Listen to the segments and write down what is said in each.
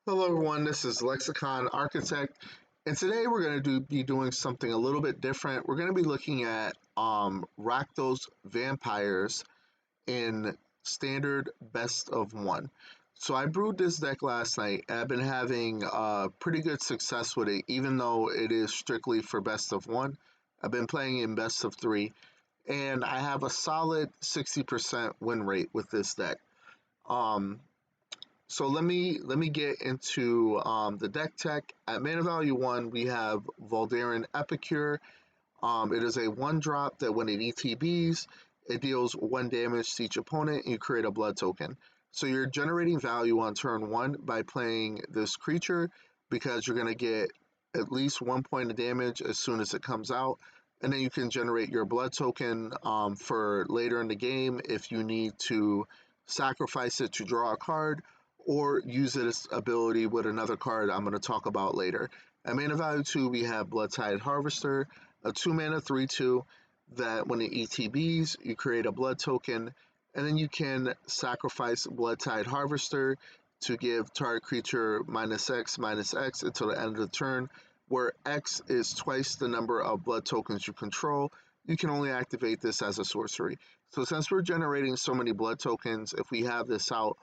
Hello everyone, this is Lexicon Architect, and today we're going to be doing something a little bit different. We're going to be looking at Rakdos Vampires in standard best of one. So I brewed this deck last night, and I've been having pretty good success with it, even though it is strictly for best of one. I've been playing in best of three, and I have a solid 60% win rate with this deck. So let me get into the deck tech. At mana value 1, we have Voldaren Epicure. It is a 1-drop that when it ETBs, it deals 1 damage to each opponent, and you create a blood token. So you're generating value on turn 1 by playing this creature, because you're going to get at least 1 point of damage as soon as it comes out, and then you can generate your blood token for later in the game if you need to sacrifice it to draw a card, or use its ability with another card I'm going to talk about later. At mana value 2, we have Bloodtithe Harvester, a 2-mana 3/2 that when it ETBs, you create a blood token, and then you can sacrifice Bloodtithe Harvester to give target creature -X/-X until the end of the turn, where X is twice the number of blood tokens you control. You can only activate this as a sorcery. So since we're generating so many blood tokens, if we have this out,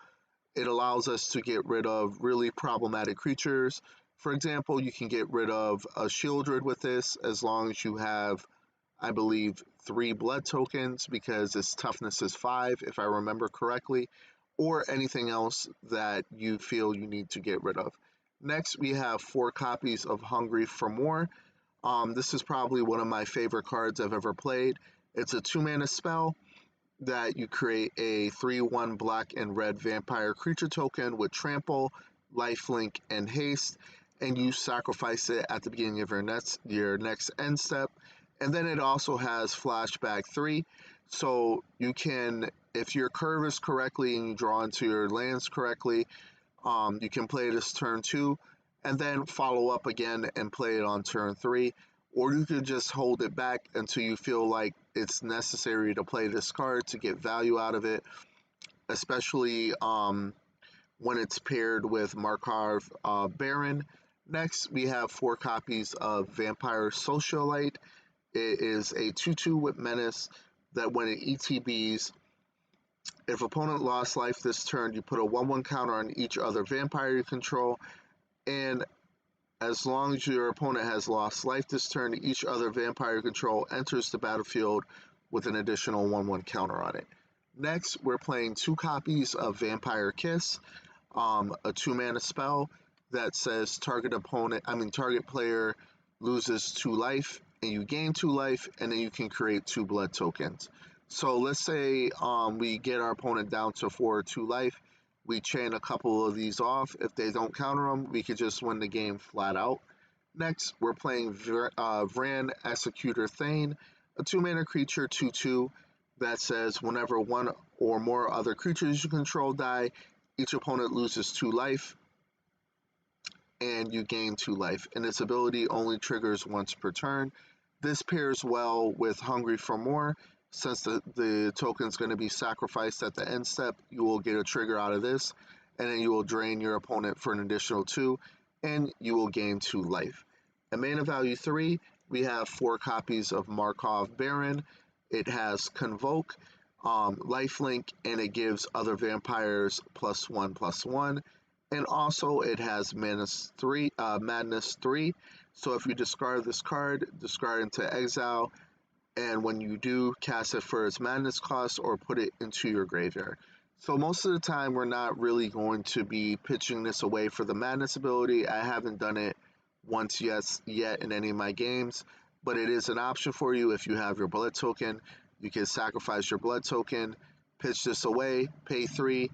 it allows us to get rid of really problematic creatures. For example, you can get rid of a Shieldred with this as long as you have, I believe, 3 blood tokens, because its toughness is 5, if I remember correctly, or anything else that you feel you need to get rid of. Next, we have 4 copies of Hungry for More. This is probably one of my favorite cards I've ever played. It's a 2-mana spell that you create a 3/1 black and red vampire creature token with trample, lifelink, and haste, and you sacrifice it at the beginning of your next end step. And then it also has flashback 3, so you can, if your curve is correctly and you draw into your lands correctly, you can play this turn 2 and then follow up again and play it on turn 3. Or you could just hold it back until you feel like it's necessary to play this card to get value out of it, especially when it's paired with Markov Baron. Next, we have 4 copies of Vampire Socialite. It is a 2/2 with Menace that when it ETBs, if opponent lost life this turn, you put a 1/1 counter on each other vampire you control, and as long as your opponent has lost life this turn, each other vampire control enters the battlefield with an additional 1/1 counter on it. Next, we're playing 2 copies of Vampire Kiss, a 2-mana spell that says target player loses 2 life, and you gain 2 life, and then you can create 2 blood tokens. So let's say we get our opponent down to 4 or 2 life. We chain a couple of these off. If they don't counter them, we could just win the game flat out. Next, we're playing Vraan Executor Thane, a 2-mana creature 2/2 that says whenever 1 or more other creatures you control die, each opponent loses 2 life and you gain 2 life. And its ability only triggers once per turn. This pairs well with Hungry for More. Since the token is going to be sacrificed at the end step, you will get a trigger out of this, and then you will drain your opponent for an additional 2, and you will gain 2 life. At mana value 3, we have 4 copies of Markov Baron. It has Convoke, lifelink, and it gives other vampires +1/+1. And also it has Madness 3. So if you discard this card, discard into exile, and when you do, cast it for its madness cost or put it into your graveyard. So most of the time, we're not really going to be pitching this away for the madness ability. I haven't done it once yet in any of my games, but it is an option for you if you have your blood token. You can sacrifice your blood token, pitch this away, pay 3,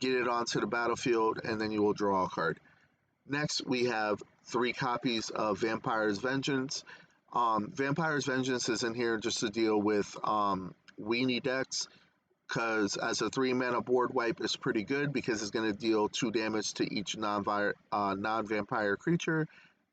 get it onto the battlefield, and then you will draw a card. Next, we have 3 copies of Vampire's Vengeance. Vampire's Vengeance is in here just to deal with weenie decks, because as a 3-mana board wipe, it's pretty good because it's going to deal 2 damage to each non-vampire creature,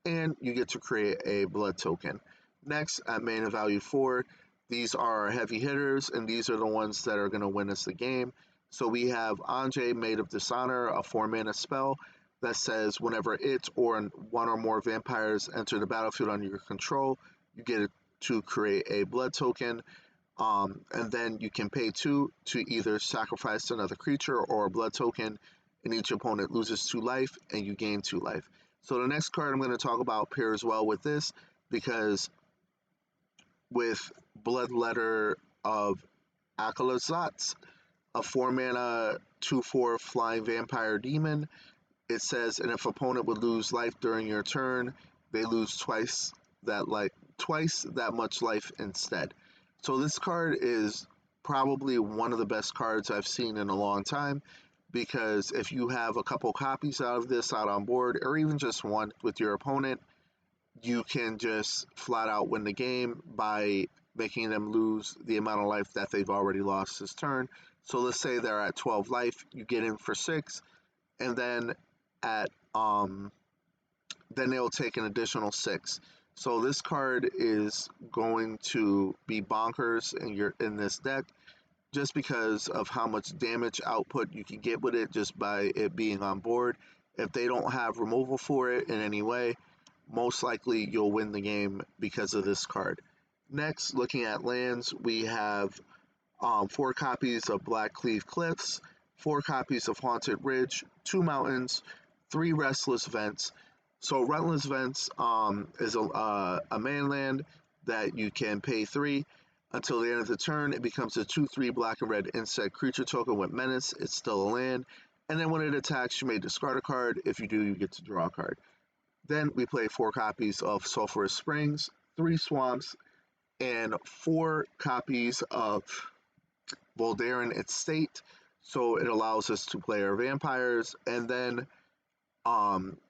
and you get to create a blood token. Next, at mana value 4, these are our heavy hitters, and these are the ones that are going to win us the game. So we have Anje, Maid of Dishonor, a 4-mana spell that says whenever it or one or more vampires enter the battlefield under your control, you get to create a blood token. And then you can pay 2 to either sacrifice another creature or a blood token, and each opponent loses 2 life and you gain 2 life. So the next card I'm going to talk about pairs well with this, because with Bloodletter of Aclazotz, a 4 mana 2/4 flying vampire demon, it says, and if opponent would lose life during your turn, they lose twice that much life instead. So this card is probably one of the best cards I've seen in a long time, because if you have a couple copies out of this out on board, or even just one with your opponent, you can just flat out win the game by making them lose the amount of life that they've already lost this turn. So let's say they're at 12 life, you get in for 6, and then at then they'll take an additional 6. So this card is going to be bonkers in this deck, just because of how much damage output you can get with it just by it being on board. If they don't have removal for it in any way, most likely you'll win the game because of this card. Next, looking at lands, we have 4 copies of Blackcleave Cliffs, 4 copies of Haunted Ridge, 2 mountains, 3 Restless Vents. So Restless Vents is a land that you can pay 3. Until the end of the turn, it becomes a 2/3 black and red insect creature token with menace. It's still a land. And then when it attacks, you may discard a card. If you do, you get to draw a card. Then we play 4 copies of Sulfurous Springs, 3 swamps, and 4 copies of Voldaren Estate. So it allows us to play our vampires, and then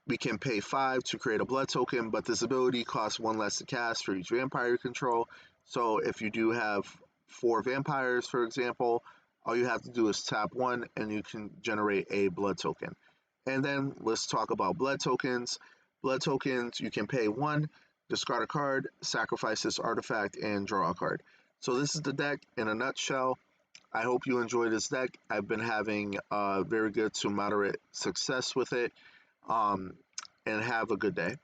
we can pay 5 to create a blood token, but this ability costs 1 less to cast for each vampire you control. So if you do have 4 vampires, for example, all you have to do is tap 1 and you can generate a blood token. And then let's talk about blood tokens. Blood tokens, you can pay 1, discard a card, sacrifice this artifact, and draw a card. So this is the deck in a nutshell. I hope you enjoy this deck. I've been having very good to moderate success with it. And have a good day.